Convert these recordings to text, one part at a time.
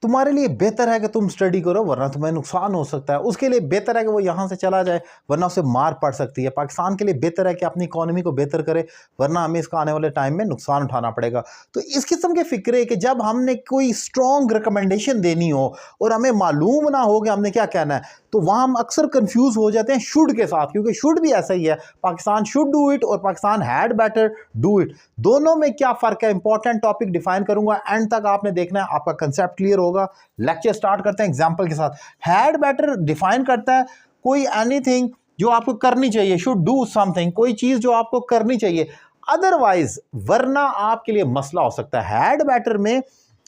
तुम्हारे लिए बेहतर है कि तुम स्टडी करो वरना तुम्हें नुकसान हो सकता है, उसके लिए बेहतर है कि वो यहाँ से चला जाए वरना उसे मार पड़ सकती है। पाकिस्तान के लिए बेहतर है कि अपनी इकोनॉमी को बेहतर करे वरना हमें इसका आने वाले टाइम में नुकसान उठाना पड़ेगा। तो इस किस्म के फिक्रे कि जब हमने कोई स्ट्रॉन्ग रिकमेंडेशन देनी हो और हमें मालूम ना हो कि हमने क्या कहना है, तो वहाँ हम अक्सर कंफ्यूज हो जाते हैं शुड के साथ, क्योंकि शुड भी ऐसा ही है, पाकिस्तान शुड डू इट और Pakistan had better do it. दोनों में क्या फ़र्क है, इंपॉर्टेंट टॉपिक डिफाइन करूंगा, एंड तक आपने देखना है, आपका कंसेप्ट क्लियर होगा। लेक्चर स्टार्ट करते हैं एग्जाम्पल के साथ। हैड बेटर डिफाइन करता है कोई एनीथिंग जो आपको करनी चाहिए, शुड डू समथिंग, कोई चीज़ जो आपको करनी चाहिए, अदरवाइज वरना आपके लिए मसला हो सकता है। हैड बेटर में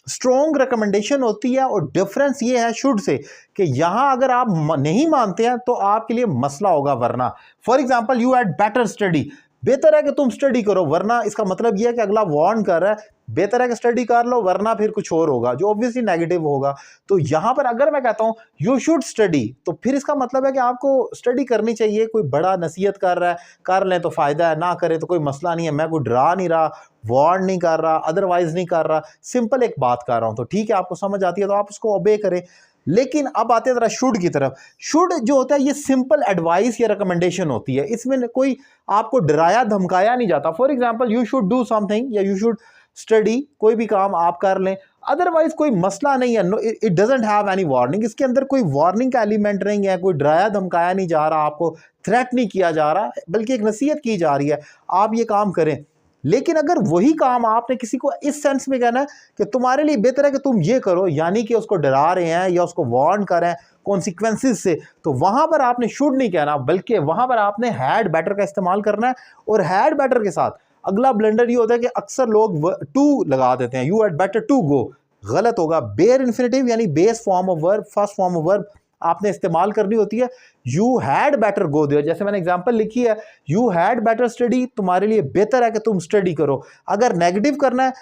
स्ट्रॉन्ग रिकमेंडेशन होती है और डिफरेंस ये है शुड से कि यहां अगर आप नहीं मानते हैं तो आपके लिए मसला होगा वरना। For example you had better study, बेहतर है कि तुम स्टडी करो, वरना इसका मतलब यह है कि अगला वार्न कर रहा है बेहतर है कि स्टडी कर लो वरना फिर कुछ और होगा जो ऑब्वियसली नेगेटिव होगा। तो यहां पर अगर मैं कहता हूं यू शुड स्टडी, तो फिर इसका मतलब है कि आपको स्टडी करनी चाहिए, कोई बड़ा नसीहत कर रहा है, कर लें तो फायदा है, ना करें तो कोई मसला नहीं है, मैं कोई डरा नहीं रहा, वार्न नहीं कर रहा, अदरवाइज नहीं कर रहा, सिंपल एक बात कर रहा हूं। तो ठीक है, आपको समझ आती है तो आप उसको ओबे करें। लेकिन अब आते हैं जरा शुड की तरफ। शुड जो होता है ये सिंपल एडवाइस या रिकमेंडेशन होती है, इसमें कोई आपको डराया धमकाया नहीं जाता। For example you should do something या यू शुड स्टडी, कोई भी काम आप कर लें, अदरवाइज कोई मसला नहीं है, it doesn't have any warning, इसके अंदर कोई वार्निंग का एलिमेंट नहीं है, कोई डराया धमकाया नहीं जा रहा, आपको थ्रेट नहीं किया जा रहा, बल्कि एक नसीहत की जा रही है आप ये काम करें। लेकिन अगर वही काम आपने किसी को इस सेंस में कहना है कि तुम्हारे लिए बेहतर है कि तुम ये करो, यानी कि उसको डरा रहे हैं या उसको वार्न कर रहे हैं कॉन्सिक्वेंसेस से, तो वहां पर आपने शुड नहीं कहना, बल्कि वहां पर आपने हैड बेटर का इस्तेमाल करना है। और हैड बेटर के साथ अगला ब्लंडर ये होता है कि अक्सर लोग टू लगा देते हैं, you had better to go, गलत होगा। बेयर इन्फिनेटिव यानी base form of verb, first form of verb आपने इस्तेमाल करनी होती है, you had better go there. जैसे मैंने एग्जांपल लिखी है, यू हैड बेटर स्टडी, तुम्हारे लिए बेहतर है कि तुम स्टडी करो। अगर नेगेटिव करना है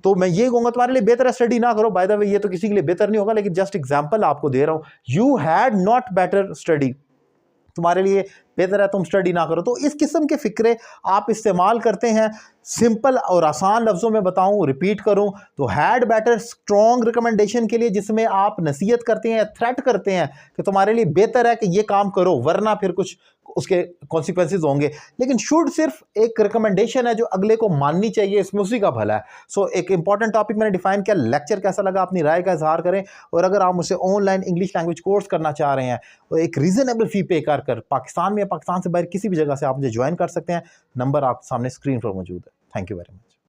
तो मैं ये कहूंगा तुम्हारे लिए बेहतर है स्टडी ना करो। बाय द वे ये तो किसी के लिए बेहतर नहीं होगा, लेकिन जस्ट एग्जांपल आपको दे रहा हूं, you had not better study, तुम्हारे लिए बेहतर है तुम स्टडी ना करो। तो इस किस्म के फिक्रे आप इस्तेमाल करते हैं। सिंपल और आसान लफ्ज़ों में बताऊं, रिपीट करूं तो हैड बेटर स्ट्रॉन्ग रिकमेंडेशन के लिए जिसमें आप नसीहत करते हैं, थ्रेट करते हैं कि तुम्हारे लिए बेहतर है कि ये काम करो वरना फिर कुछ उसके कॉन्सिक्वेंसेज होंगे। लेकिन शुड सिर्फ एक रिकमेंडेशन है जो अगले को माननी चाहिए, इसमें उसी का भला है। सो एक इंपॉर्टेंट टॉपिक मैंने डिफाइन किया। लेक्चर कैसा लगा अपनी राय का इजहार करें, और अगर आप मुझसे ऑनलाइन इंग्लिश लैंग्वेज कोर्स करना चाह रहे हैं तो एक रीजनेबल फी पे कर पाकिस्तान में या पाकिस्तान से बाहर किसी भी जगह से आप मुझे ज्वाइन कर सकते हैं। नंबर आपके सामने स्क्रीन पर मौजूद है। Thank you very much.